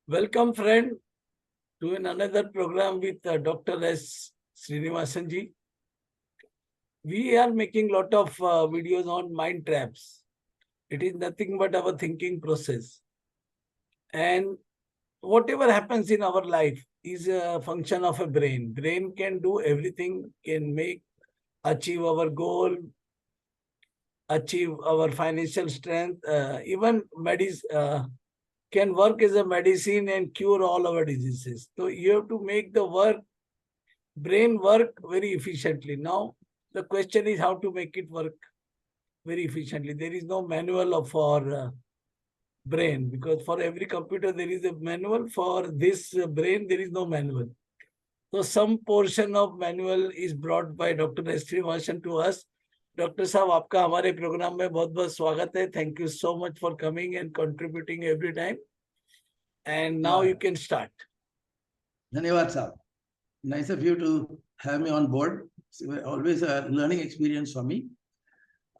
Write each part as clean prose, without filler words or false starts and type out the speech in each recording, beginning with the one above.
Welcome, friend, to another program with Dr. S. Srinivasan ji. We are making lot of videos on mind traps. It is nothing but our thinking process. And whatever happens in our life is a function of a brain. Brain can do everything, can achieve our goal, achieve our financial strength, even can work as a medicine and cure all our diseases. So you have to make the brain work very efficiently. Now, the question is how to make it work very efficiently. There is no manual for brain, because for every computer there is a manual. For this brain, there is no manual. So some portion of manual is brought by Dr. S. Srinivasan to us. Doctor साहब, आपका हमारे programme में बहुत बहुत स्वागत है. Thank you so much for coming and contributing every time. And now you can start. धन्यवाद साहब. Nice of you to have me on board. Always a learning experience for me.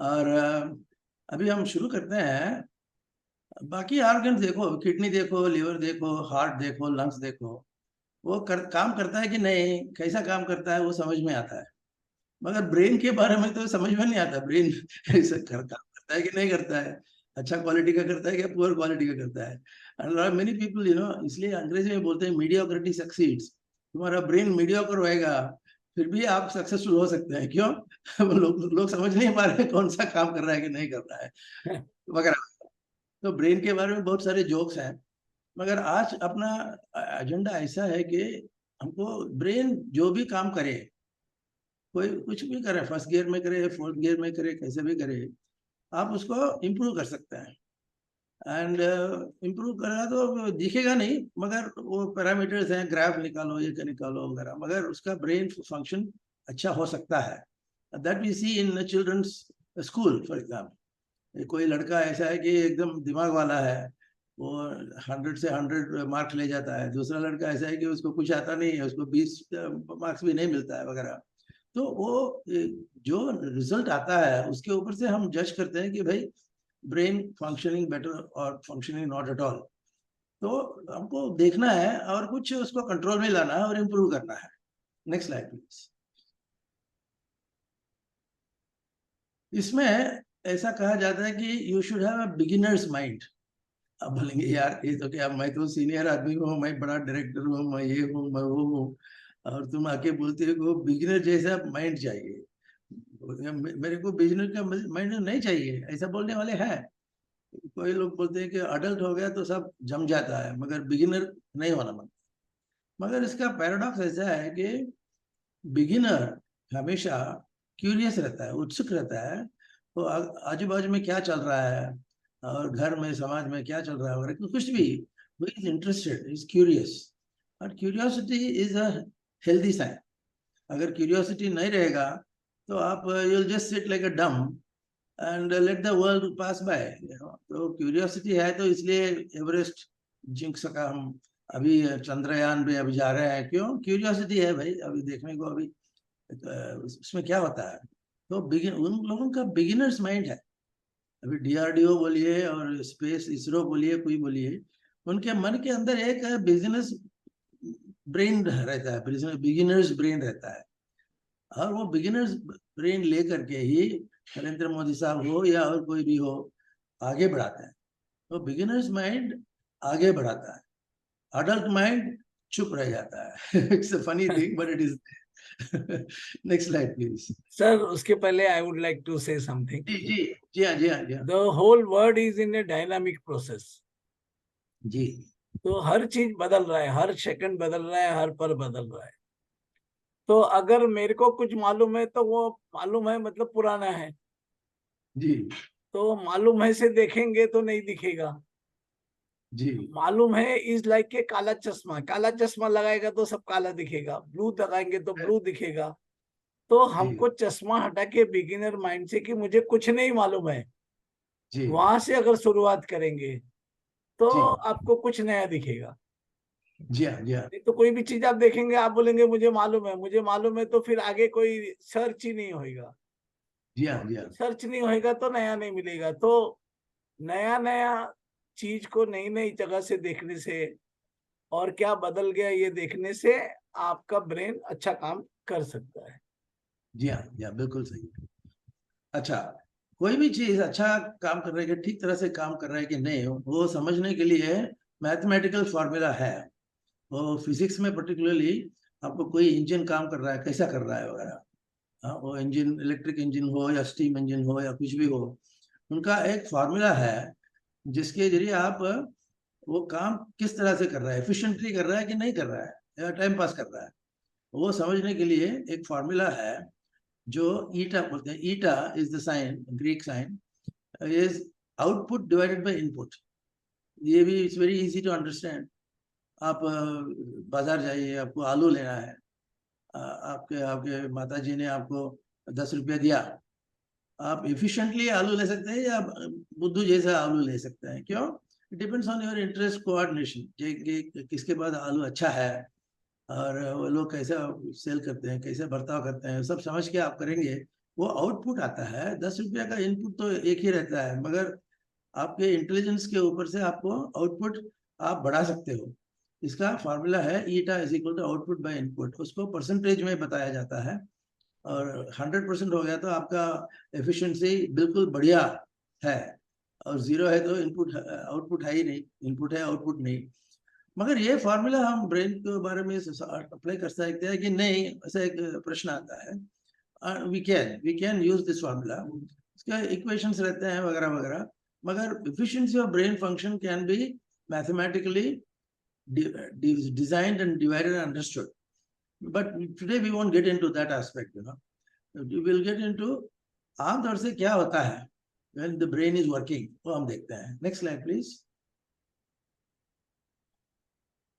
और अभी हम शुरू करते हैं. बाकी ऑर्गन्स देखो, किडनी देखो, लिवर देखो, हार्ट देखो, लंग्स देखो, वो काम करता है कि नहीं, कैसा काम करता है वो समझ में आता है. मगर ब्रेन के बारे में तो समझ में नहीं आता. ब्रेन ऐसा काम करता है कि नहीं करता है, अच्छा क्वालिटी का करता है कि पुअर क्वालिटी का करता है. एंड मेनी पीपल इसलिए अंग्रेजी में बोलते हैं मीडियोक्रिटी सक्सीड्स. तुम्हारा ब्रेन मीडियोकर होएगा फिर भी आप सक्सेसफुल हो सकते हैं. क्यों? लोग समझ नहीं पा रहे कौन सा काम कर रहा है कि नहीं कर रहा है वगैरह. तो ब्रेन के बारे में बहुत सारे जोक्स हैं, मगर आज अपना एजेंडा ऐसा है कि हमको ब्रेन जो भी काम करे, कोई कुछ भी करे, फर्स्ट गियर में करे, फोर्थ गियर में करे, कैसे भी करे, आप उसको इम्प्रूव कर सकते हैं. एंड इम्प्रूव करा तो दिखेगा नहीं, मगर वो पैरामीटर्स हैं, ग्राफ निकालो, ये निकालो वगैरह, मगर उसका ब्रेन फंक्शन अच्छा हो सकता है. That we see in children's school. For example, कोई लड़का ऐसा है कि एकदम दिमाग वाला है, वो 100 से 100 मार्क्स ले जाता है. दूसरा लड़का ऐसा है कि उसको कुछ आता नहीं है, उसको 20 मार्क्स भी नहीं मिलता है वगैरह. तो वो जो रिजल्ट आता है उसके ऊपर से हम जज करते हैं कि भाई ब्रेन फंक्शनिंग बेटर और फंक्शनिंग नॉट एट ऑल. तो हमको देखना है और कुछ उसको कंट्रोल में लाना है और इम्प्रूव करना है. Next slide please. इसमें ऐसा कहा जाता है कि you should have a beginners mind. अब बोलेंगे यार ये तो क्या, मैं तो सीनियर आदमी हूँ, मैं बड़ा डायरेक्टर हूँ, मैं ये हूँ, मैं वो हूँ, और तुम आके बोलते हो बिगिनर जैसा माइंड चाहिए. मेरे को बिगिनर का माइंड नहीं चाहिए, ऐसा बोलने वाले हैं. कोई लोग बोलते हैं कि अडल्ट हो गया तो सब जम जाता है, मगर बिगिनर नहीं होना मन. मगर इसका पैराडॉक्स ऐसा है कि बिगिनर हमेशा क्यूरियस रहता है, उत्सुक रहता है. तो आजू बाजू में क्या चल रहा है और घर में समाज में क्या चल रहा है वगैरह, कुछ भी, वो इज इंटरेस्टेड, इज क्यूरियस. और curiosity is a healthy sign. अगर क्यूरियोसिटी नहीं रहेगा तो आप you will just sit like a dumb and let the world pass by. तो क्यूरियोसिटी है, तो इसलिए एवरेस्ट जिंक सका हम. अभी चंद्रयान पे अभी जा रहे हैं, क्यों? क्यूरियोसिटी है भाई, अभी देखने को, अभी उसमें क्या होता है. तो उन लोगों का बिगिनर्स माइंड है. अभी डीआरडीओ बोलिए और स्पेस इसरो बोलिए, कोई बोलिए, उनके मन के अंदर एक बिजनेस ब्रेन रहता है, बिगिनर्स ब्रेन रहता है. और वो बिगिनर्स ब्रेन लेकर के ही नरेंद्र मोदी साहब हो या और कोई भी हो, आगे बढ़ाते हैं. तो बिगिनर्स माइंड आगे बढ़ाता है, अडल्ट माइंड चुप रह जाता है. It's a funny thing but it is. Next slide please. Sir, उसके पहले I would like to say something. जी जी जी हाँ, जी हाँ, जी हाँ. The whole world is in a dynamic process. जी. तो हर चीज बदल रहा है, हर सेकंड बदल रहा है, हर पल बदल रहा है. तो अगर मेरे को कुछ मालूम है तो वो मालूम है मतलब पुराना है. जी. तो मालूम है से देखेंगे तो नहीं दिखेगा. जी. मालूम है इज लाइक के काला चश्मा. काला चश्मा लगाएगा तो सब काला दिखेगा, ब्लू लगाएंगे तो ब्लू दिखेगा. तो हमको चश्मा हटा के बिगिनर माइंड से कि मुझे कुछ नहीं मालूम है, जी. वहां से अगर शुरुआत करेंगे तो जी. आपको कुछ नया दिखेगा. जी हाँ, जी हाँ. नहीं तो कोई भी चीज आप देखेंगे, आप बोलेंगे मुझे मालूम है, मुझे मालूम है, तो फिर आगे कोई सर्च ही नहीं होगा. जी हाँ, जी हाँ. सर्च नहीं होएगा तो नया नहीं मिलेगा. तो नया नया चीज को नई नई जगह से देखने से और क्या बदल गया ये देखने से आपका ब्रेन अच्छा काम कर सकता है। जी हाँ, बिल्कुल सही। अच्छा, कोई भी चीज अच्छा काम कर रही है, ठीक तरह से काम कर रहा है कि नहीं, वो समझने के लिए मैथमेटिकल फॉर्मूला है। वो फिजिक्स में पर्टिकुलरली आपको कोई इंजन काम कर रहा है, कैसा कर रहा है वगैरह, हाँ, वो इंजन इलेक्ट्रिक इंजन हो या स्टीम इंजन हो या कुछ भी हो, उनका एक फार्मूला है जिसके जरिए आप वो काम किस तरह से कर रहा है, एफिशिएंटली कर रहा है कि नहीं कर रहा है, या टाइम पास कर रहा है, वो समझने के लिए एक फार्मूला है जो ईटा बोलते हैं। Eta is the sign, Greek sign, is output divided by input. ये भी it's very easy to understand. आप बाजार जाइए, आपको आलू लेना है, आपके आपके माता जी ने आपको 10 रुपया दिया, आप एफिशिएंटली आलू ले सकते हैं या बुद्धू जैसा आलू ले सकते हैं। क्यों? It depends on your interest coordination, किसके पास आलू अच्छा है और वो लोग कैसा सेल करते हैं, कैसे बर्ताव करते हैं, सब समझ के आप करेंगे, वो आउटपुट आता है। 10 रुपया का इनपुट तो एक ही रहता है, मगर आपके इंटेलिजेंस के ऊपर से आपको आउटपुट आप बढ़ा सकते हो। इसका फार्मूला है eta is equal to output by input. उसको परसेंटेज में बताया जाता है, और 100% हो गया तो आपका एफिशिएंसी बिल्कुल बढ़िया है, और 0 है तो इनपुट आउटपुट है ही नहीं, इनपुट है आउटपुट नहीं। मगर ये फार्मूला हम ब्रेन के बारे में अप्लाई कर सकते हैं कि नहीं, ऐसा एक प्रश्न आता है। We can use this formula, इसका इक्वेशंस रहते हैं वगैरह वगैरह, मगर efficiency of brain function can be mathematically designed and divided and understood. But today we won't get into that aspect, you know. We will get into आमतौर से क्या होता है when the brain is working, वो हम देखते हैं। Next slide please.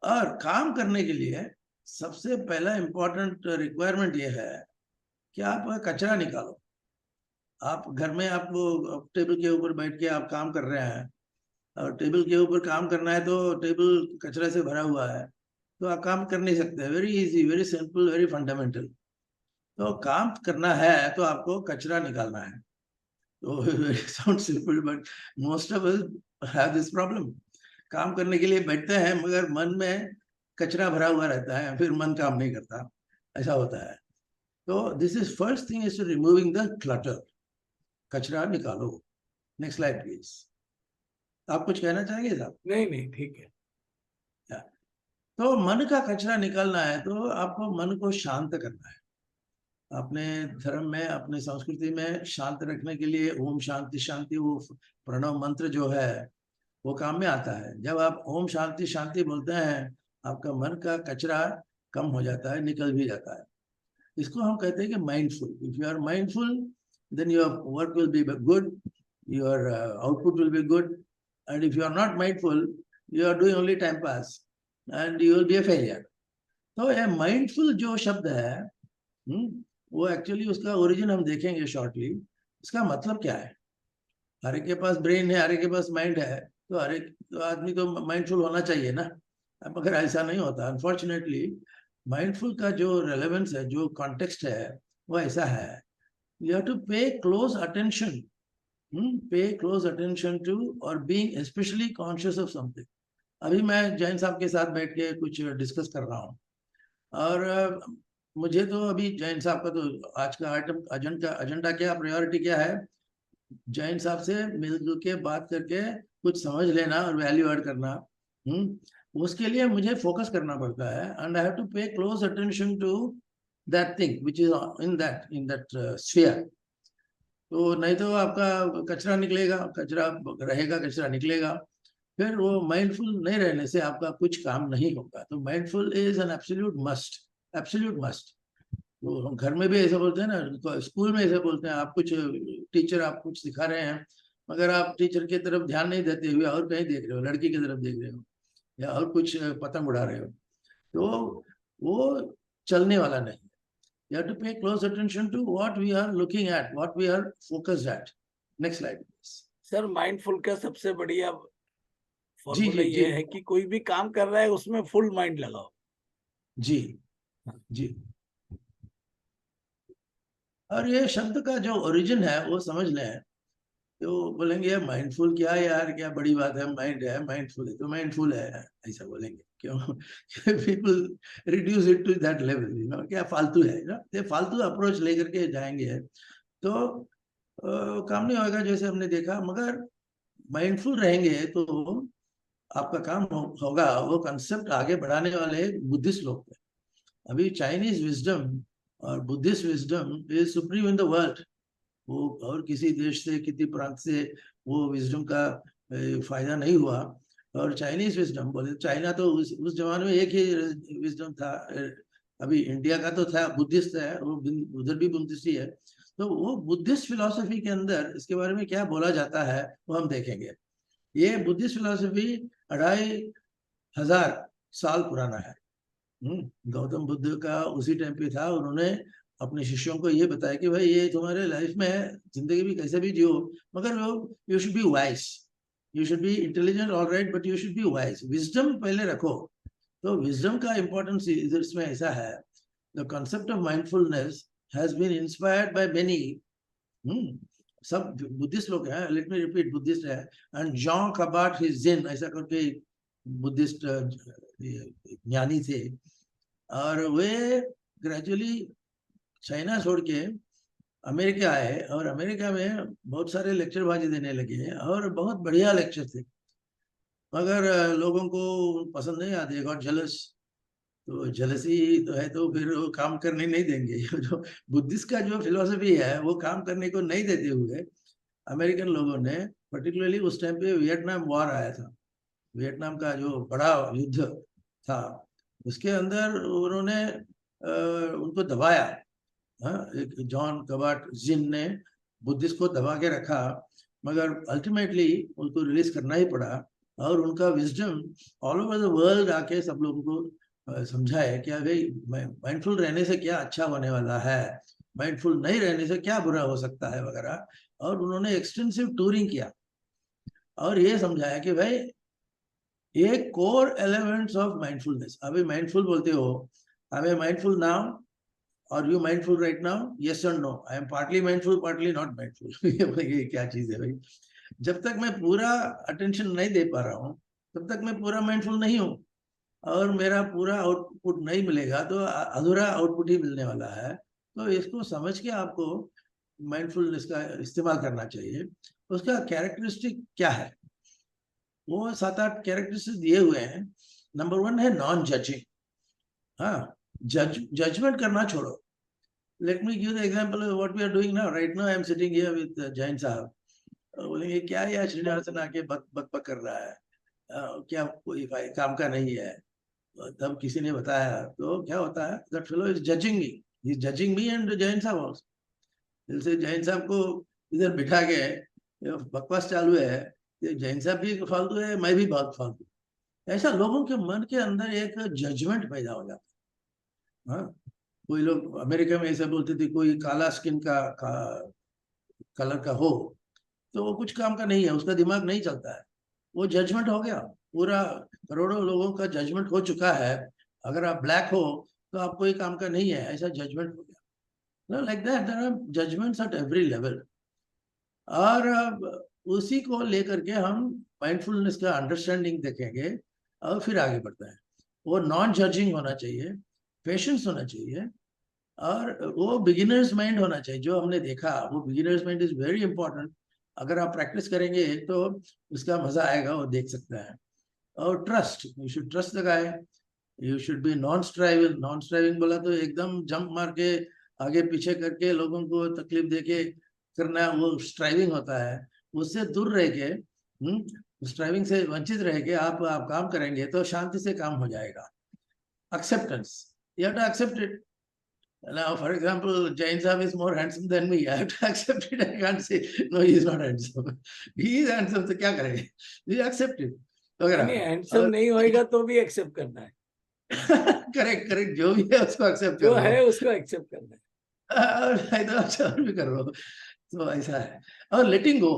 और काम करने के लिए सबसे पहला इंपॉर्टेंट रिक्वायरमेंट ये है कि आप कचरा निकालो। आप घर में आपको टेबल के ऊपर बैठ के आप काम कर रहे हैं, और टेबल के ऊपर काम करना है तो टेबल कचरे से भरा हुआ है, तो आप काम कर नहीं सकते। Very easy, very simple, very fundamental. तो काम करना है तो आपको कचरा निकालना है। तो sound simple, but most of us have this problem. काम करने के लिए बैठते हैं मगर मन में कचरा भरा हुआ रहता है, फिर मन काम नहीं करता, ऐसा होता है। तो this is first thing is removing the clutter. कचरा निकालो। Next slide please. आप कुछ कहना चाहेंगे साहब? नहीं नहीं, ठीक है। तो मन का कचरा निकालना है तो आपको मन को शांत करना है। अपने धर्म में, अपने संस्कृति में शांत रखने के लिए ओम शांति शांति, वो प्रणव मंत्र जो है वो काम में आता है। जब आप ओम शांति शांति बोलते हैं, आपका मन का कचरा कम हो जाता है, निकल भी जाता है। इसको हम कहते हैं कि mindful. If you are mindful, then your work will be good, your output will be good. And if you are not mindful, you are doing only time pass and you will be a failure. तो ये mindful जो शब्द है, वो actually उसका origin हम देखेंगे shortly. इसका मतलब क्या है? हर एक के पास ब्रेन है, हर एक के पास माइंड है, तो हर एक तो आदमी तो माइंडफुल होना चाहिए ना। मगर ऐसा नहीं होता अनफॉर्चुनेटली। माइंडफुल का जो रेलेवेंस है, जो कॉन्टेक्स्ट है, वो ऐसा है, you have to pay close attention, पे क्लोज अटेंशन टू, और being specially conscious of something. अभी मैं जैन साहब के साथ बैठ के कुछ डिस्कस कर रहा हूँ, और मुझे तो अभी जैन साहब का तो आज का आइटम एजेंडा क्या, प्रायोरिटी क्या है, जैन साहब से मिलजुल के बात करके कुछ समझ लेना और वैल्यू ऐड करना। उसके लिए मुझे फोकस करना पड़ता है, and I have to pay close attention to that thing which is in that sphere. तो नहीं तो आपका कचरा निकलेगा, कचरा रहेगा, कचरा निकलेगा, फिर वो माइंडफुल नहीं रहने से आपका कुछ काम नहीं होगा। तो mindful is an absolute must, absolute must. तो हम घर में भी ऐसे बोलते हैं ना, स्कूल में ऐसे बोलते हैं। आप कुछ टीचर आप कुछ सिखा रहे हैं, मगर आप टीचर की तरफ ध्यान नहीं देते हुए और कहीं देख रहे हो, लड़की की तरफ देख रहे हो, या और कुछ पतंग उड़ा रहे हो, तो वो चलने वाला नहीं। You have to pay close attention to what we are looking at, what we are focused at. Next slide, please. Sir, mindful का सबसे बढ़िया जी फॉर्मूला जी ये जी है कि कोई भी काम कर रहा है उसमें फुल माइंड लगाओ। जी जी। और ये शब्द का जो ओरिजिन है वो समझ लें। तो बोलेंगे माइंडफुल क्या है यार, क्या बड़ी बात है, माइंड है, माइंडफुल है तो माइंडफुल है, ऐसा बोलेंगे। क्यों? People reduce it to that level, क्या फालतू है ना, ये फालतू अप्रोच लेकर के जाएंगे तो काम नहीं होगा, जैसे हमने देखा। मगर माइंडफुल रहेंगे तो आपका काम होगा। वो कंसेप्ट आगे बढ़ाने वाले बुद्धिस्ट लोग थे। अभी चाइनीज विजडम और Buddhist wisdom is supreme in the world. वो और किसी देश से, किसी प्रांत से वो विजडम का फायदा नहीं हुआ। और चाइनीज विजडम बोले, चाइना तो उस जमाने में एक ही विजडम था। अभी इंडिया का तो था, बुद्धिस्ट है, वो उधर भी बुद्धिस्ट ही है। तो वो बुद्धिस्ट फिलोसफी के अंदर इसके बारे में क्या बोला जाता है वो हम देखेंगे। ये बुद्धिस्ट फिलोसफी 2500 साल पुराना है। गौतम बुद्ध का उसी टाइम पे था। उन्होंने अपने शिष्यों को ये बताया कि भाई ये तुम्हारे लाइफ में जिंदगी भी कैसे भी जियो, मगर वो you should be wise, you should be intelligent all right, but you should be wise. Wisdom पहले रखो। तो विजडम का इंपॉर्टेंस इसमें ऐसा है, the concept of mindfulness has been inspired by many. सब बुद्धिस्ट लोग हैं, लेट मी रिपीट, बुद्धिस्ट है। एंड जॉन कबार्ट हिजिन ऐसा करके बुद्धिस्ट ज्ञानी थे। और वे ग्रेजुअली चाइना छोड़ के अमेरिका आए और अमेरिका में बहुत सारे लेक्चर बाजी देने लगे और बहुत बढ़िया लेक्चर थे। मगर लोगों को पसंद नहीं आते, गॉट जेलस। तो जेलसी तो है तो फिर वो काम करने नहीं देंगे। जो बुद्धिस्ट का जो फिलोसफी है वो काम करने को नहीं देते हुए अमेरिकन लोगों ने, पर्टिकुलरली उस टाइम पे वियतनाम वॉर आया था, वियतनाम का जो बड़ा युद्ध था, उसके अंदर उन्होंने उनको दबाया। एक जॉन कबार्ट जिन ने बुद्धिस्ट को दबा के रखा, मगर अल्टीमेटली उनको रिलीज करना ही पड़ा। और उनका wisdom all over the world आके सब लोगों को समझाए कि भाई माइंडफुल रहने से क्या अच्छा होने वाला है, माइंडफुल नहीं रहने से क्या बुरा हो सकता है वगैरह। और उन्होंने एक्सटेंसिव टूरिंग किया और ये समझाया कि भाई ये कोर एलिमेंट्स ऑफ माइंडफुलनेस। अभी माइंडफुल बोलते हो, आई एम माइंडफुल नाउ, और you mindful right now, yes or no, I am partly mindful partly not mindful. ये क्या चीज है भाई? जब तक मैं पूरा अटेंशन नहीं दे पा रहा हूँ तब तक मैं पूरा माइंडफुल नहीं हूँ, और मेरा पूरा आउटपुट नहीं मिलेगा तो अधूरा आउटपुट ही मिलने वाला है। तो इसको समझ के आपको माइंडफुलनेस का इस्तेमाल करना चाहिए। उसका कैरेक्टरिस्टिक क्या है? वो 7-8 कैरेक्टरिस्टिक दिए हुए हैं। नंबर 1 है नॉन जजिंग। हाँ, जजमेंट करना छोड़ो। Let me give the example of what we are doing now. Right now, I am sitting here with Jain साहब। बोलेंगे क्या यार श्रीनिवासन आके बक बक बक कर रहा है, क्या कोई काम का नहीं है। तब किसी ने बताया तो क्या होता है, that fellow is judging me, he is judging me and Jain साहब also। जैसे जैन साहब को इधर बिठा के बकवास चालू है, जैन साहब भी फालतू है, मैं भी बहुत फालतू। ऐसा लोगों के मन के अंदर एक जजमेंट पैदा हो जाता है। हाँ, कोई लोग अमेरिका में ऐसा बोलते थे, कोई काला स्किन का कलर का हो तो वो कुछ काम का नहीं है, उसका दिमाग नहीं चलता है। वो जजमेंट हो गया, पूरा करोड़ों लोगों का जजमेंट हो चुका है। अगर आप ब्लैक हो तो आप कोई काम का नहीं है, ऐसा जजमेंट हो गया। Like that there are judgements at every level. और उसी को लेकर के हम माइंडफुलनेस का अंडरस्टैंडिंग देखेंगे और फिर आगे बढ़ते हैं। वो नॉन जजिंग होना चाहिए, पेशेंस होना चाहिए, और वो बिगिनर्स माइंड होना चाहिए। जो हमने देखा वो beginners mind is very important. अगर आप प्रैक्टिस करेंगे तो उसका मजा आएगा, वो देख सकते हैं। और trust, you should trust the guy, you should B non striving. Non striving बोला तो एकदम जंप मार के आगे पीछे करके लोगों को तकलीफ देके करना, वो स्ट्राइविंग होता है। उससे दूर रह के, स्ट्राइविंग से वंचित रह के आप काम करेंगे तो शांति से काम हो जाएगा। Acceptance, you have to accept it. Now, for example, Jain Saab is more handsome than me. I have to accept it. I can't say, no, he is not handsome. He is handsome, तो क्या करेंगे? We accept it. नहीं, handsome नहीं होएगा तो भी accept करना है। करेक्ट करेक्ट, जो भी है उसको एक्सेप्ट जो करो। है उसको एक्सेप्ट करना है। नहीं तो अच्छा भी कर लो। तो ऐसा है। और लेटिंग गो,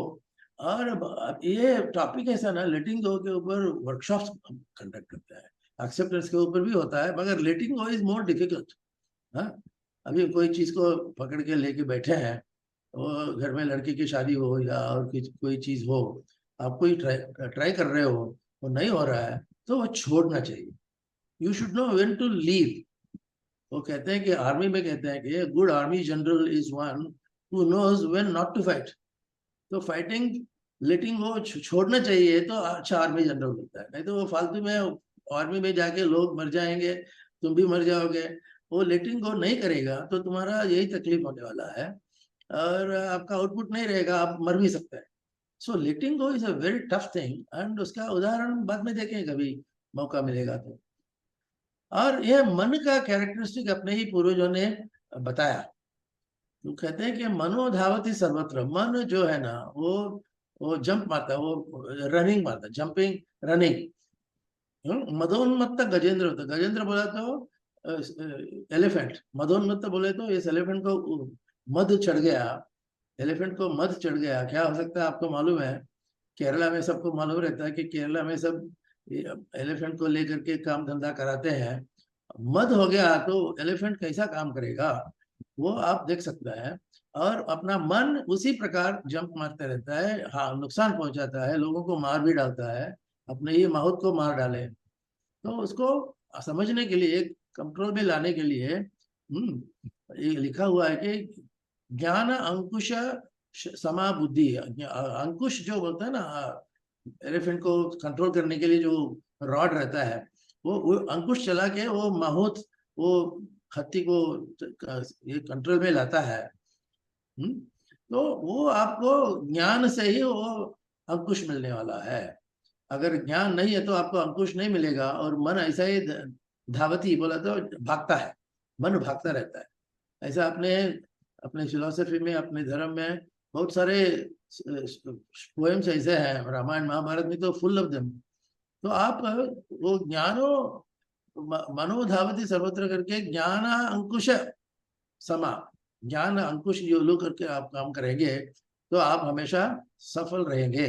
और ये टॉपिक ऐसा ना, लेटिंग गो के ऊपर वर्कशॉप्स कंडक्ट करते हैं। एक्सेप्टेंस के ऊपर भी होता है, मगर लेटिंग गो इज मोर डिफिकल्ट। हाँ, अभी कोई चीज को पकड़ के लेके बैठे हैं, वो घर में लड़की की शादी हो या और कोई चीज हो, आप कोई ट्राई कर रहे हो, वो नहीं हो रहा है तो वो छोड़ना चाहिए। You should know when to leave. वो कहते हैं कि आर्मी में कहते हैं कि good army general is one who knows when not to fight. तो फाइटिंग लेटिंग वो छोड़ना चाहिए तो अच्छा आर्मी जनरल होता है, नहीं तो वो फालतू में आर्मी में जाके लोग मर जाएंगे, तुम भी मर जाओगे। वो लेटिंग को नहीं करेगा तो तुम्हारा यही तकलीफ होने वाला है और आपका आउटपुट नहीं रहेगा, आप मर भी सकते हैं। So letting go is a very tough thing and उसका उदाहरण बाद में देखें कभी मौका मिलेगा तो। और यह मन का कैरेक्टरिस्टिक अपने ही पूर्वजों ने बताया। तो कहते हैं कि मनो धावति सर्वत्र। मन जो है ना वो जंप मारता है, वो रनिंग मारता है, जंपिंग रनिंग। मदोन्मत्त गजेंद्र होता है। गजेंद्र बोला तो एलिफेंट, मदोन्मत्त बोले तो इस एलिफेंट को मद चढ़ गया, एलिफेंट को मद चढ़ गया। क्या हो सकता है आपको मालूम है? केरला में सबको मालूम रहता है कि केरला में सब एलिफेंट को लेकर के काम धंधा कराते हैं। मद हो गया तो एलिफेंट कैसा काम करेगा वो आप देख सकते हैं। और अपना मन उसी प्रकार जंप मारते रहता है, हाँ नुकसान पहुंचाता है, लोगों को मार भी डालता है, अपने ही माहौल को मार डाले। तो उसको समझने के लिए, कंट्रोल में लाने के लिए ये लिखा हुआ है कि ज्ञान अंकुश समा बुद्धि। अंकुश जो बोलता है ना, एलिफेंट को कंट्रोल करने के लिए जो रॉड रहता है, वो अंकुश चला के वो माहौत, वो हत्ती को ये कंट्रोल में लाता है। तो वो आपको ज्ञान से ही वो अंकुश मिलने वाला है। अगर ज्ञान नहीं है तो आपको अंकुश नहीं मिलेगा। और मन ऐसा ही धावती बोला तो भागता है, मन भागता रहता है। ऐसा आपने अपने फिलोसफी में, अपने धर्म में बहुत सारे पोएम्स ऐसे हैं, रामायण महाभारत में तो फुल ऑफ देम। तो आप वो ज्ञानो मनो धावती सर्वत्र करके ज्ञान अंकुश समा, ज्ञान अंकुश जो लो करके आप काम करेंगे तो आप हमेशा सफल रहेंगे।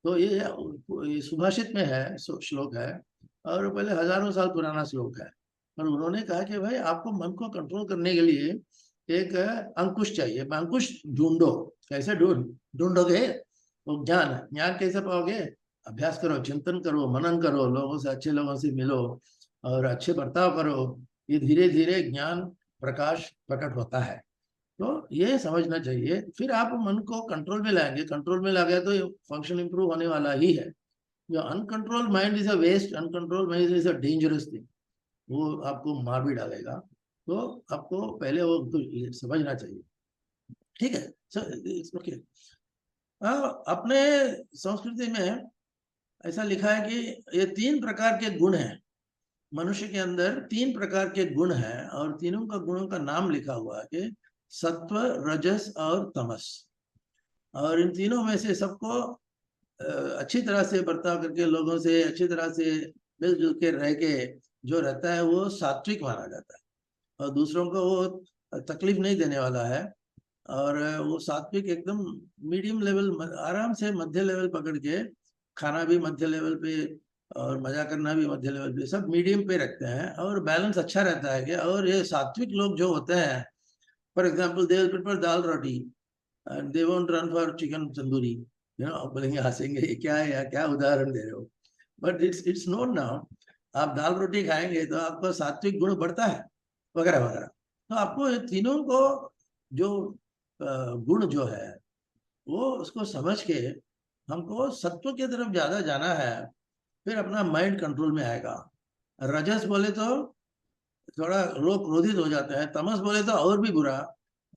तो ये सुभाषित में है, श्लोक है, और पहले हजारों साल पुराना श्लोक है। और उन्होंने कहा कि भाई आपको मन को कंट्रोल करने के लिए एक अंकुश चाहिए। अंकुश ढूंढो। कैसे ढूंढोगे? वो ज्ञान, ज्ञान कैसे पाओगे? अभ्यास करो, चिंतन करो, मनन करो, लोगों से, अच्छे लोगों से मिलो और अच्छे बर्ताव करो। ये धीरे धीरे ज्ञान प्रकाश प्रकट होता है। तो ये समझना चाहिए, फिर आप मन को कंट्रोल में लाएंगे। कंट्रोल में ला गया तो फंक्शन इंप्रूव होने वाला ही है। जो uncontrol mind is a waste, uncontrol mind is a dangerous thing, वो आपको मार भी डालेगा। तो आपको पहले वो समझना चाहिए। ठीक है सर, ओके। अपने संस्कृति में ऐसा लिखा है कि ये 3 प्रकार के गुण हैं मनुष्य के अंदर। 3 प्रकार के गुण हैं और तीनों का गुणों का नाम लिखा हुआ है कि सत्व, रजस और तमस। और इन तीनों में से सबको अच्छी तरह से बर्ताव करके, लोगों से अच्छी तरह से मिलजुल के रह के जो रहता है वो सात्विक माना जाता है। और दूसरों को वो तकलीफ नहीं देने वाला है। और वो सात्विक एकदम मीडियम लेवल, आराम से मध्य लेवल पकड़ के, खाना भी मध्य लेवल पे और मजा करना भी मध्य लेवल पे, सब मीडियम पे रखते हैं और बैलेंस अच्छा रहता है। कि और ये सात्विक लोग जो होते हैं, for example they will prefer dal roti and they won't run for chicken tandoori. आप बोलेंगे, हंसेंगे, ये क्या है यार, क्या उदाहरण दे रहे हो? But it's known now. आप दाल रोटी खाएंगे तो आपका सात्विक गुण बढ़ता है, वगैरह वगैरह। तो आपको ये तीनों को जो गुण जो है वो उसको समझ के हमको सत्व की तरफ ज्यादा जाना है, फिर अपना माइंड कंट्रोल में आएगा। रजस बोले तो थोड़ा लोग क्रोधित हो जाते हैं, तमस बोले तो और भी बुरा,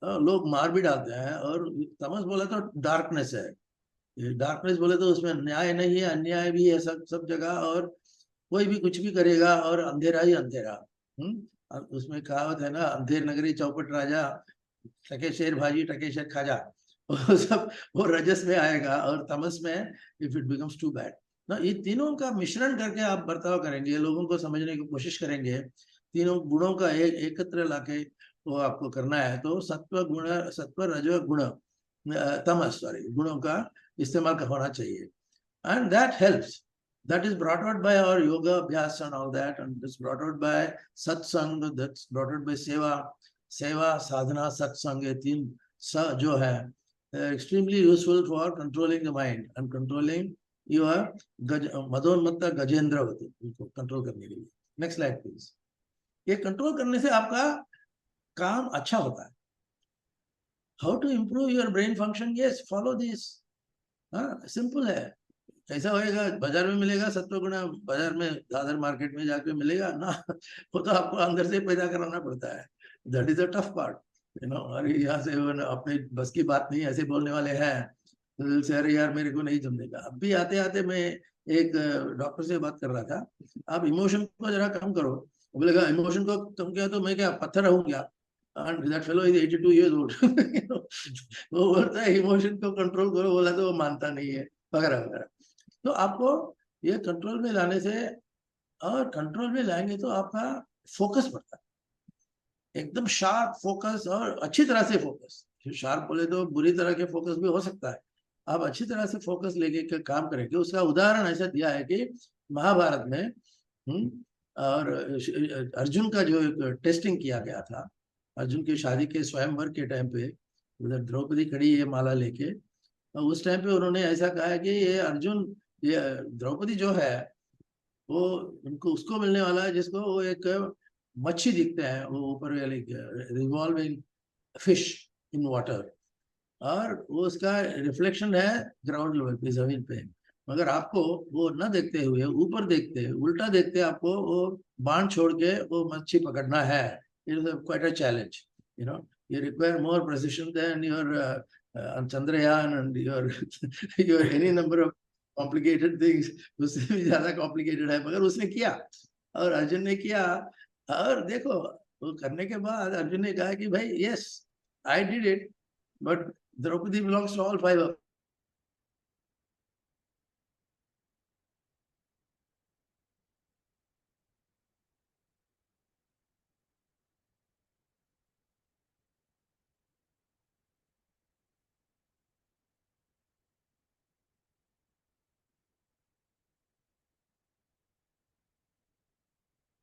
लोग मार भी डालते हैं। और तमस बोले तो डार्कनेस है। डार्कनेस बोले तो उसमें न्याय नहीं है, अन्याय भी है सब सब जगह, और कोई भी कुछ भी करेगा और अंधेरा ही अंधेरा। उसमें कहावत है ना, अंधेर नगरी चौपट राजा, टके शेर भाजी टके शेर खाजा। वो सब वो रजस में आएगा और तमस में, if it becomes too bad ना। ये तीनों का मिश्रण करके आप बर्ताव करेंगे, लोगों को समझने की कोशिश करेंगे, तीनों गुणों का एकत्र लाके वो आपको करना है। तो सत्व गुण, सत्व रजो गुण, तमस सॉरी गुणों का इस्तेमाल होना चाहिए। And that helps, that is brought out by our yoga abhyas and all that, and it's brought out by satsang, that's brought out by सेवा साधना सत्संग। ये 3 स जो है extremely useful for controlling the mind and controlling your मदोन्मत्त Gajendra होते, उनको control करने के लिए। Next slide please. ये कंट्रोल करने से आपका काम अच्छा होता है। How to improve your brain function? Yes, follow this. हाँ, सिंपल है। कैसा होएगा? बाजार में मिलेगा सत्वगुण, बाजार में दादर मार्केट में जाके मिलेगा ना? वो तो आपको अंदर से पैदा कराना पड़ता है। That is the tough part, you know. अरे यहाँ से अपने बस की बात नहीं, ऐसे बोलने वाले हैं तो दिल से अरे यार मेरे को नहीं जमने का। अभी आते आते मैं एक डॉक्टर से बात कर रहा था, आप इमोशन को जरा कम करो। वो बोलेगा इमोशन को कम किया तो मैं क्या पत्थर रहूं क्या? And that fellow is 82 years old. You know, वो बोलता है इमोशन को कंट्रोल करो, बोला तो वो मानता नहीं है, वगैरह वगैरह। तो आपको ये कंट्रोल में लाने से, और कंट्रोल में लाएंगे तो आपका फोकस बढ़ता है, एकदम शार्प फोकस, और अच्छी तरह से फोकस। शार्प बोले तो बुरी तरह के फोकस भी हो सकता है। आप अच्छी तरह से फोकस लेके काम करेंगे। उसका उदाहरण ऐसा दिया है कि महाभारत में और अर्जुन का जो एक टेस्टिंग किया गया था, अर्जुन की शादी के स्वयंवर के टाइम पे उधर द्रौपदी खड़ी है माला लेके, और उस टाइम पे उन्होंने ऐसा कहा है कि ये अर्जुन, ये द्रौपदी जो है वो उनको उसको मिलने वाला है जिसको वो एक मच्छी दिखते हैं, वो ऊपर रिवॉल्विंग फिश इन वाटर, और वो उसका रिफ्लेक्शन है ग्राउंड लेवल पे, जमीन पे। मगर आपको वो न देखते हुए, ऊपर देखते, उल्टा देखते, आपको वो बाण छोड़ के वो मच्छी पकड़ना है। It is quite a challenge, you know. You require more precision than your Chandrayaan and your any number of complicated things. उससे भी ज्यादा complicated है, मगर उसने किया, और अर्जुन ने किया। और देखो वो करने के बाद अर्जुन ने कहा कि भाई yes, I did it, but Draupadi belongs to all five of us.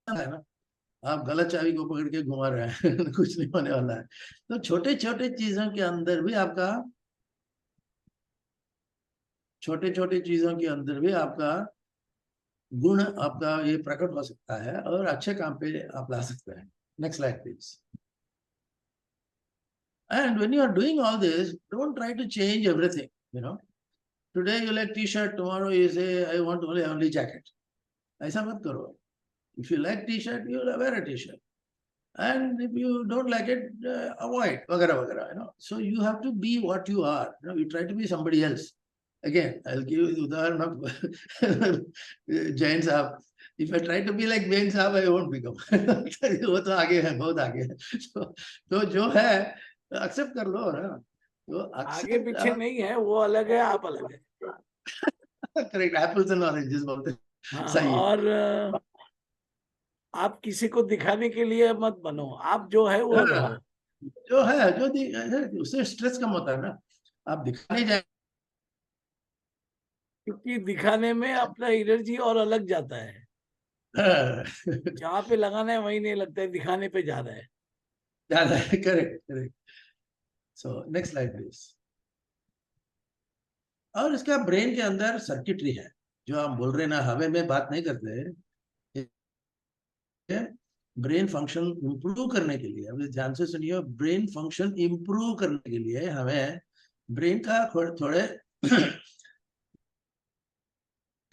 है ना, आप गलत चाबी को पकड़ के घुमा रहे हैं कुछ नहीं होने वाला है। तो छोटे छोटे चीजों के अंदर भी आपका, छोटे छोटे चीजों के अंदर भी आपका गुण, आपका ये प्रकट हो सकता है, और अच्छे काम पे आप ला सकते हैं। Next slide please. And when you are doing all this, don't try to change everything. You know, today you like t-shirt, tomorrow you say I want only jacket. ऐसा मत करो। If you like t-shirt, you wear a t-shirt. And if you don't like it, avoid, वगैरह वगैरह, you know. So you have to be what you are. You know, you try to be somebody else. Again, I'll give you the उदाहरण of Jain Sahab. If I try to be like Jain Sahab, I won't become. वो तो आगे है, बहुत आगे है। तो जो है एक्सेप्ट कर लो ना। तो आगे पीछे नहीं है, वो अलग है, आप अलग है। करेक्ट, एप्पल्स एंड ऑरेंजेस बोलते हैं। हाँ, सही है। और आप किसी को दिखाने के लिए मत बनो, आप जो है वो रहो। हाँ, जो है जो उससे स्ट्रेस कम होता है ना। आप दिखाने जाए, क्योंकि दिखाने में अपना एनर्जी और अलग जाता है। जहाँ पे लगाना है वहीं नहीं लगता है, दिखाने पे ज्यादा है। ज्यादा है। Correct correct. So next slide please. और इसका ब्रेन के अंदर सर्किटरी है, जो हम बोल रहे हैं ना, हमें में बात नहीं करते। ब्रेन फंक्शन इंप्रूव करने के लिए, अभी ध्यान से सुनिए, ब्रेन फंक्शन इंप्रूव करने के लिए हमें ब्रेन का थोड़े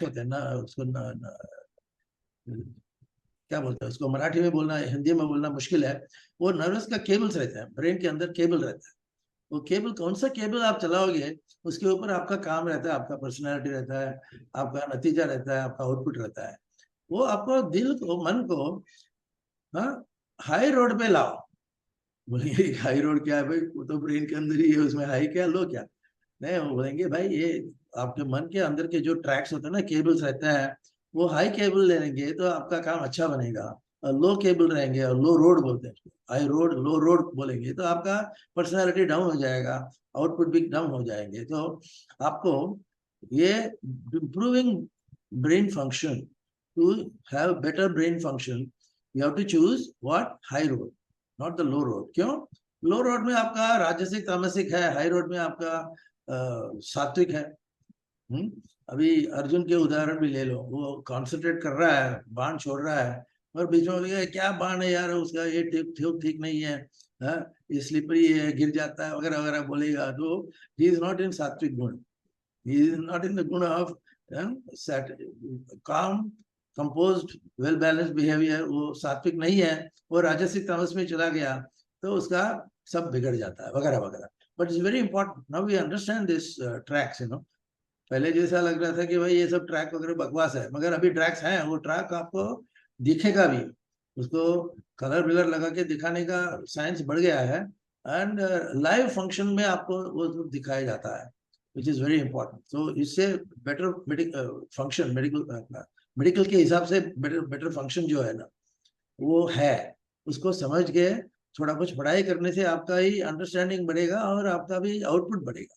कहते हैं ना उसको क्या बोलते हैं उसको, मराठी में बोलना, हिंदी में बोलना मुश्किल है। वो नर्वस का केबल्स रहता है, ब्रेन के अंदर केबल रहता है। वो केबल, कौन सा केबल आप चलाओगे उसके ऊपर आपका काम रहता है, आपका पर्सनैलिटी रहता है, आपका नतीजा रहता है, आपका आउटपुट रहता है। वो आपको दिल को, मन को, हाँ, हाई रोड पे लाओ। बोलेंगे हाई रोड क्या है भाई, वो तो ब्रेन के अंदर ही है, उसमें हाई क्या, लो क्या? नहीं, वो बोलेंगे भाई ये आपके मन के अंदर के जो ट्रैक्स होते हैं ना, केबल्स रहते हैं, वो हाई केबल ले लेंगे तो आपका काम अच्छा बनेगा। और लो केबल रहेंगे, और लो रोड बोलते हैं, हाई रोड लो रोड बोलेंगे तो आपका पर्सनालिटी डाउन हो जाएगा, आउटपुट भी डाउन हो जाएंगे। तो आपको ये improving brain function, to have better brain function, you have to choose what, high road, not the low road. क्यों? लो रोड में आपका राजसिक तामसिक है, हाई रोड में आपका सात्विक है। अभी अर्जुन के उदाहरण भी ले लो, वो कॉन्सेंट्रेट कर रहा है, बाण छोड़ रहा है, और बीच में बोलेगा क्या बाण है यार उसका, ये ठीक नहीं है, हाँ, ये स्लिपरी है, गिर जाता है वगैरह वगैरह बोलेगा, तो ही इज नॉट इन सात्विक गुण, he is not in the guna of calm, composed, well balanced behavior, वो सात्विक नहीं है, वो राजसिक तामस में चला गया तो उसका सब बिगड़ जाता है वगैरह वगैरह। But it's very important now we understand this tracks, पहले जैसा लग रहा था कि भाई ये सब ट्रैक वगैरह बकवास है, मगर अभी ट्रैक्स हैं, वो ट्रैक आपको दिखेगा भी, उसको कलर विलर लगा के दिखाने का साइंस बढ़ गया है, एंड लाइव फंक्शन में आपको वो दिखाया जाता है, विच इज वेरी इंपॉर्टेंट। तो इससे बेटर फंक्शन, मेडिकल के हिसाब से बेटर फंक्शन जो है ना वो है, उसको समझ के थोड़ा कुछ पढ़ाई करने से आपका ही अंडरस्टैंडिंग बढ़ेगा और आपका भी आउटपुट बढ़ेगा।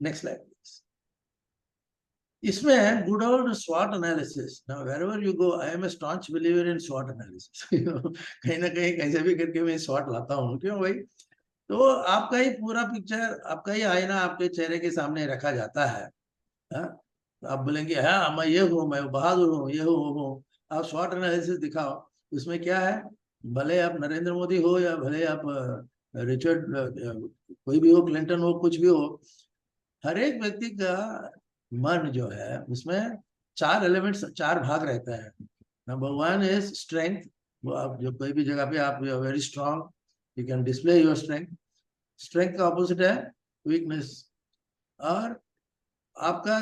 Next slide please. इसमें है गुड ओल्ड स्वॉट analysis. Now wherever you go, I am a staunch believer in स्वॉट एनालिसिस। कहीं ना कहीं कैसे भी करके मैं स्वॉट लाता हूँ, क्यों भाई, तो आपका ही पूरा पिक्चर, आपका ही आईना आपके चेहरे के सामने रखा जाता है, हाँ? तो आप बोलेंगे हाँ मैं ये हूँ, मैं बहादुर हूँ, ये हूँ। आप स्वॉट एनालिसिस दिखाओ, उसमें क्या है, भले आप नरेंद्र मोदी हो या भले आप रिचर्ड कोई भी हो, क्लिंटन हो, कुछ भी हो, हर एक व्यक्ति का मन जो है उसमें चार एलिमेंट्स, चार भाग रहते हैं। नंबर वन इज स्ट्रेंथ, वो आप जो कोई भी जगह पे आप very strong, you can display your strength. Strength का ऑपोजिट है वीकनेस। और आपका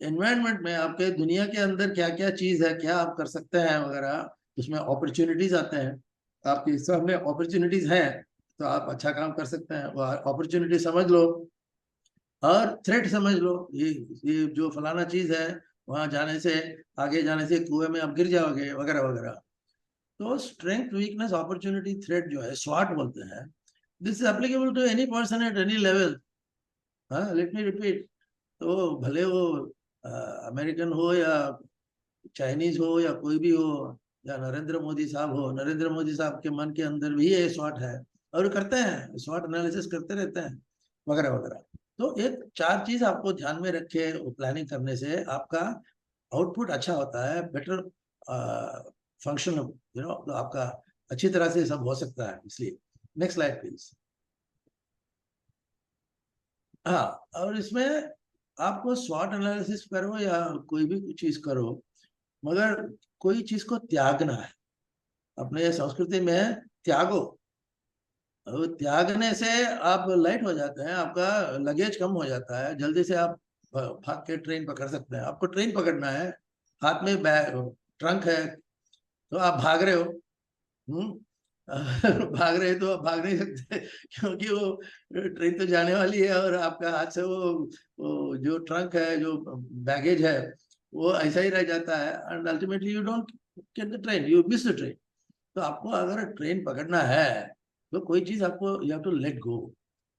एनवायरनमेंट में, आपके दुनिया के अंदर क्या क्या चीज है, क्या आप कर सकते हैं वगैरह, उसमें अपॉर्चुनिटीज आते हैं, आपके सामने अपॉर्चुनिटीज हैं तो आप अच्छा काम कर सकते हैं, वो अपॉर्चुनिटी समझ लो और थ्रेट समझ लो, ये जो फलाना चीज है, वहां जाने से, आगे जाने से कुएं में आप गिर जाओगे वगैरह वगैरह। तो स्ट्रेंथ, वीकनेस, अपॉर्चुनिटी, थ्रेट जो है स्वॉट बोलते हैं। This is applicable to any person at any level. हाँ, लेट मी रिपीट। तो भले वो अमेरिकन हो या चाइनीज हो या कोई भी हो, या नरेंद्र मोदी साहब हो, नरेंद्र मोदी साहब के मन के अंदर भी ये स्वॉट है और करते हैं, स्वॉट एनालिसिस करते रहते हैं वगैरह वगैरह। तो एक चार चीज आपको ध्यान में रखे प्लानिंग करने से आपका आउटपुट अच्छा होता है, बेटर फंक्शन, तो आपका अच्छी तरह से सब हो सकता है, इसलिए। Next slide please. हाँ, और इसमें आपको स्वॉट एनालिसिस करो या कोई भी चीज करो, मगर कोई चीज को त्यागना है। अपने संस्कृति में त्यागो, और त्यागने से आप लाइट हो जाते हैं, आपका लगेज कम हो जाता है, जल्दी से आप भाग के ट्रेन पकड़ सकते हैं। आपको ट्रेन पकड़ना है, हाथ में बैग ट्रंक है, तो आप भाग रहे हो, भाग रहे तो आप भाग नहीं सकते, क्योंकि वो ट्रेन तो जाने वाली है और आपका हाथ से वो जो ट्रंक है, जो बैगेज है, वो ऐसा ही रह जाता है, and ultimately you don't get the train, you miss the train. तो आपको अगर ट्रेन पकड़ना है तो कोई चीज आपको, you have to let go.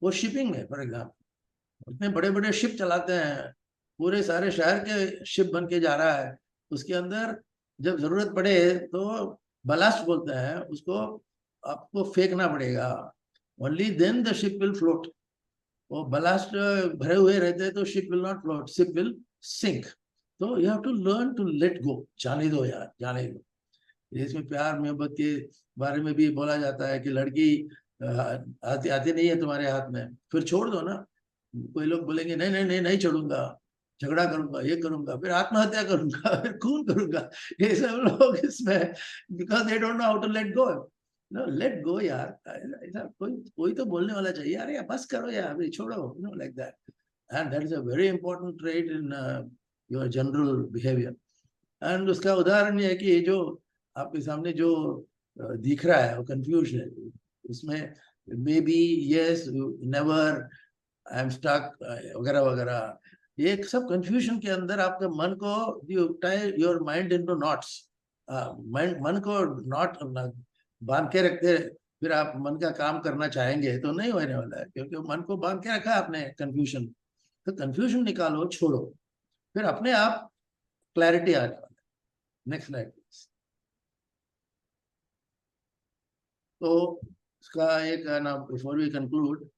वो शिपिंग में फॉर एग्जाम्पल, इतने बड़े बड़े शिप चलाते हैं, पूरे सारे शहर के शिप बन के जा रहा है, उसके अंदर जब जरूरत पड़े तो बलास्ट बोलते हैं उसको, आपको फेंकना पड़ेगा, only then the ship will float. वो बलास्ट भरे हुए रहते हैं तो ship will not float, ship will sink. तो you have to learn to let go, जाने दो यार, जाने दो। इसमें प्यार मोहब्बत के बारे में भी बोला जाता है कि लड़की आती आती नहीं है तुम्हारे हाथ में, फिर छोड़ दो ना। कोई लोग बोलेंगे नहीं नहीं नहीं नहीं छोड़ूंगा, झगड़ा करूंगा, ये करूंगा, फिर आत्महत्या करूंगा, फिर खून करूंगा, ये सब लोग इसमें, because they don't know how to let go. No, let go यार, ऐसा कोई कोई तो बोलने वाला चाहिए, अरे यार बस करो यार, अभी छोड़ो, like that. And that is a very important trait in your general behaviour. And उसका उदाहरण ये है कि ये जो आपके सामने जो दिख रहा है वो कंफ्यूजन है, उसमें maybe, yes, never, I am stuck वगैरह वगैरह, ये सब कंफ्यूजन के अंदर आपके मन को, you tie your mind into knots, मन को नॉट बांध के रखते, फिर आप मन का काम करना चाहेंगे तो नहीं होने वाला है, क्योंकि मन को बांध के रखा है आपने कंफ्यूजन। तो कंफ्यूजन निकालो, छोड़ो, फिर अपने आप क्लैरिटी आ जाए। Next slide please. तो इसका एक ना, before we conclude,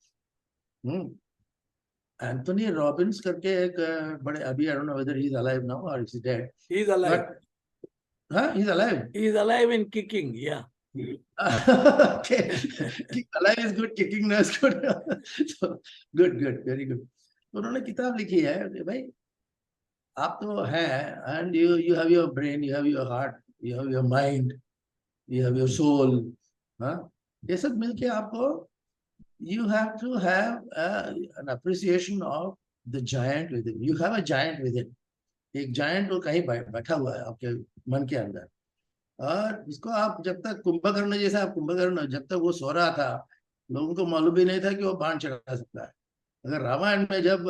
Anthony Robbins करके एक बड़े, अभी I don't know whether he is alive now or is dead, He is alive. But Huh? He's alive. He is alive and kicking. Yeah. Okay. Alive is good, kicking no is good. So, good, very good. तो उन्होंने किताब लिखी है कि भाई आप तो हैं, and you have your brain, you have your heart, you have your mind, you have your soul. हाँ, ये सब मिलके आपको you have to have an appreciation of the giant within. You have a giant within. एक giant वो कहीं बैठा हुआ है आपके मन के अंदर, और इसको आप जब तक कुंभकर्ण जैसा, आप कुंभकर्ण जब तक वो सो रहा था, लोगों को मालूम भी नहीं था कि वो बाण चढ़ा सकता है। अगर रामायण में जब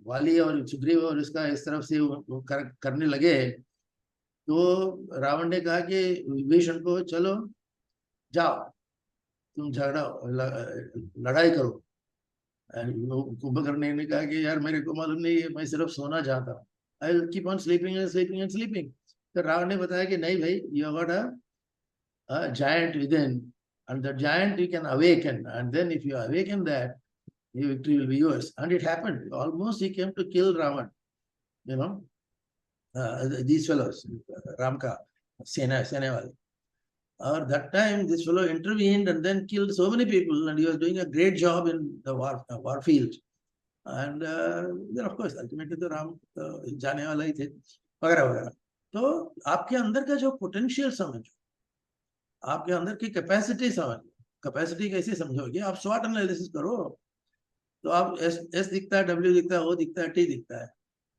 वाली और सुग्रीव और इसका इस तरफ से वो करने लगे, तो रावण ने कहा कि विभीषण को, चलो जाओ तुम झगड़ा लड़ाई करो। कुंभकर्ण ने कहा कि यार मेरे को मालूम नहीं है, मैं सिर्फ सोना चाहता हूँ, I will keep on sleeping and sleeping and sleeping. तो रावण ने बताया कि नहीं भाई, you got a giant within, and the giant you can awaken, and then if you awaken that, your victory will be yours. And it happened. Almost he came to kill Ravan. You know, these fellows, Ram ka Sena wale. Or that time, this fellow intervened and then killed so many people, and he was doing a great job in the war field. And then, of course, ultimately the Ram जाने वाला ही थे, वगैरह वगैरह। तो आपके अंदर का जो पोटेंशियल समझो, आपके अंदर की कैपेसिटी समझो। कैपेसिटी कैसे समझोगे? आप स्वॉट एनालिसिस करो, तो आप एस दिखता है, डब्ल्यू दिखता है, ओ दिखता है, टी दिखता है।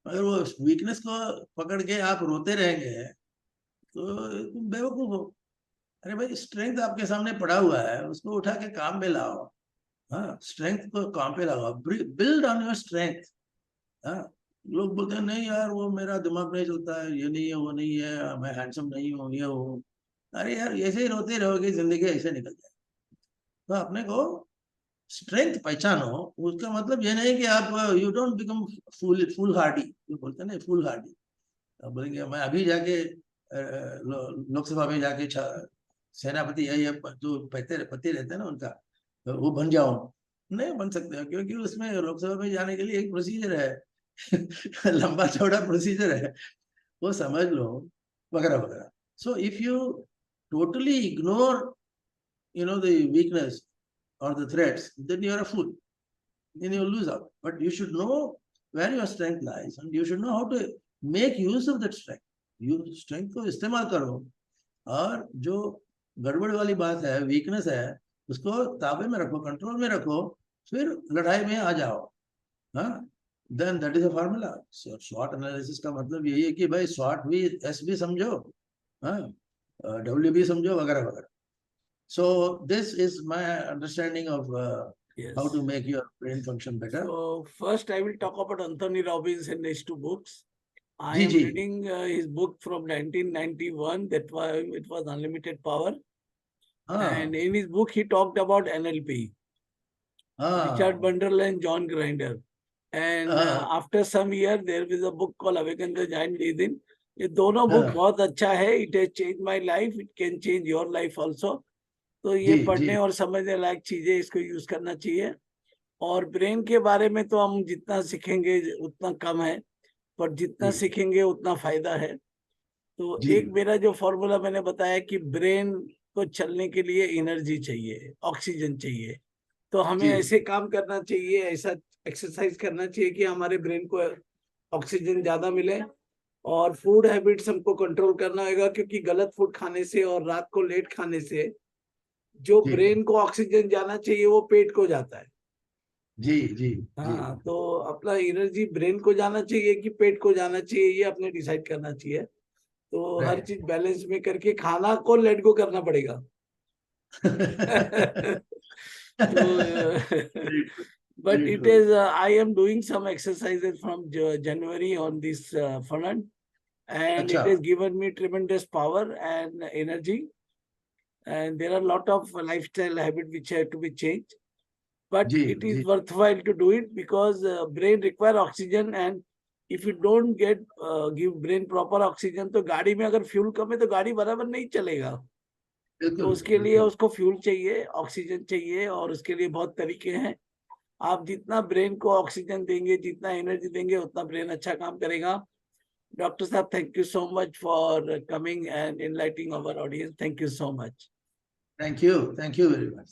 अगर वो वीकनेस को पकड़ के आप रोते रहेंगे तो तुम बेवकूफ हो। अरे भाई, स्ट्रेंथ आपके सामने पड़ा हुआ है, उसको उठा के काम पे लाओ। हाँ, स्ट्रेंथ को काम पे लगाओ, बिल्ड ऑन योर स्ट्रेंथ। हाँ, लोग बोलते हैं नहीं यार, वो मेरा दिमाग नहीं चलता है, ये नहीं है, वो नहीं है, मैं हैंडसम नहीं हूँ, ये हूँ। अरे यार, ऐसे ही रोते रहोगे, जिंदगी ऐसे निकल जाए। तो अपने को स्ट्रेंथ पहचानो। उसका मतलब ये नहीं कि आप you don't become full Hardy, जो बोलते हैं ना, फुल हार्डी। बोलेंगे मैं अभी जाके लोकसभा में जाके सेनापति या जो पति रहते हैं ना उनका, वो बन जाऊं। नहीं बन सकते, क्योंकि उसमें लोकसभा में जाने के लिए एक प्रोसीजर है लंबा चौड़ा प्रोसीजर है, वो समझ लो, वगैरह वगैरह। So if you totally ignore, the weakness or the threats, then you are a fool. Then you will lose out. But you should know where your strength lies, and you should know how to make use of that strength. You strength को इस्तेमाल करो, और जो गड़बड़ वाली बात है, weakness है, उसको ताबे में रखो, कंट्रोल में रखो, फिर लड़ाई में आ जाओ। हाँ, then that is a formula. So SWOT analysis का मतलब यही है कि भाई SWOT भी, S भी समझो, हाँ, W भी समझो, वगैरह वगैरह। So this is my understanding of Yes. how to make your brain function better. So first I will talk about Anthony Robbins and his two books. I ji am ji reading his book from 1991. That was, it was Unlimited Power. हाँ And in his book, he talked about NLP, Richard हाँ Bunderl and John Grinder. And हाँ after some year, there is a book called Awaken the Giant Within. ये दोनों book हाँ बहुत अच्छा है. It has changed my life. It can change your life also. तो ये जी पढ़ने जी और समझने लायक चीजें, इसको यूज करना चाहिए. और ब्रेन के बारे में तो हम जितना सीखेंगे उतना कम है, पर जितना जी सीखेंगे उतना फायदा है. तो जी एक मेरा जो फॉर्मूला मैंने बताया कि ब्रेन को चलने के लिए एनर्जी चाहिए, ऑक्सीजन चाहिए. तो हमें जी ऐसे काम करना चाहिए, ऐसा एक्सरसाइज करना चाहिए कि हमारे ब्रेन को ऑक्सीजन ज्यादा मिले. और फूड हैबिट्स हमको कंट्रोल करना होगा, क्योंकि गलत फूड खाने से और रात को लेट खाने से जो जी ब्रेन को ऑक्सीजन जाना चाहिए वो पेट को जाता है. जी जी जी हाँ, तो अपना एनर्जी ब्रेन को जाना चाहिए कि पेट को जाना चाहिए, ये अपने डिसाइड करना चाहिए. तो हर राइट चीज बैलेंस में करके खाना को लेट गो करना पड़ेगा. तो but it is I am doing some exercises from January on this front, and अच्छा it has given me tremendous power and energy. And there are a lot of lifestyle habits which have to be changed, but ji it is ji worthwhile to do it, because brain require oxygen, and if you don't get give brain proper oxygen, तो गाड़ी में अगर fuel कम है तो गाड़ी बराबर नहीं चलेगा. तो बिल्कुल उसके लिए बिल्कुल उसको फ्यूल चाहिए, ऑक्सीजन चाहिए, और उसके लिए बहुत तरीके हैं. आप जितना ब्रेन को ऑक्सीजन देंगे, जितना एनर्जी देंगे, उतना ब्रेन अच्छा काम करेगा. Dr. Saab, thank you so much for coming and enlightening our audience. Thank you so much. Thank you very much.